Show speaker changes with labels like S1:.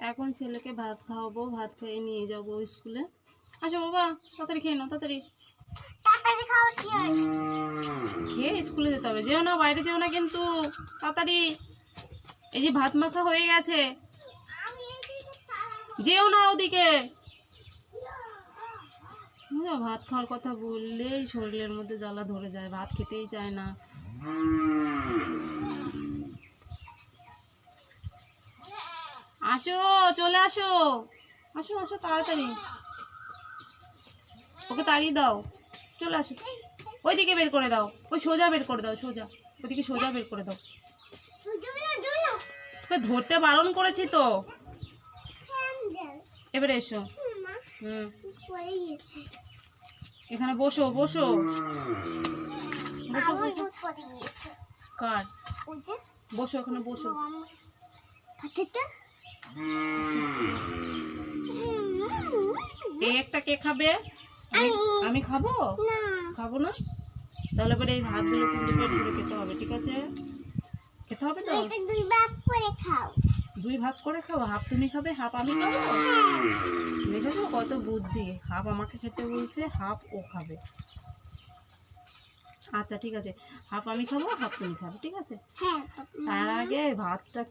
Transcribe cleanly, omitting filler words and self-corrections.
S1: এখন ছেলেকে ভাত খাওয়াবো, ভাত খাইয়ে নিয়ে যাবো স্কুলে। আসো বাবা, তাড়াতাড়ি খেয়ে নাও, তাড়াতাড়ি খেয়ে স্কুলে যেতে হবে। যেও না, বাইরে যেও না কিন্তু, তাড়াতাড়ি। এই যে ভাত মাখা হয়ে গেছে, যেও না ওদিকে। ভাত খাওয়ার কথা বললেই শরীরের মধ্যে জ্বালা ধরে যায়, ভাত খেতেই চায় না। আসো, চলে আসো, আসো আসো তাড়াতাড়ি। ওকে তাড়িয়ে দাও, চলে আসো। ওইদিকে বের করে দাও, ওই সোজা বের করে দাও, সোজা ওইদিকে সোজা বের করে দাও। তোকে ধরতে বারণ করেছি তো। এবারে এসো। এখানে বসো বসো। কার? বসো, এখানে বসো। এই একটা কে খাবে? আমি খাবো? খাবো না? তাহলে এবার এই ভাতগুলো কিন্তু পেট ভরে খেতে হবে, ঠিক আছে? খেতে হবে তো? দুই ভাগ করে খাও, হাফ তুমি খাবে, হাফ আমি খাবো। দেখেছো কত বুদ্ধি, হাফ আমাকে খেতে বলছে, হাফ ও খাবে। আচ্ছা ঠিক আছে, হাফ আমি খাবো, হাফ তুমি খাবে, ঠিক আছে? তার আগে ভাতটা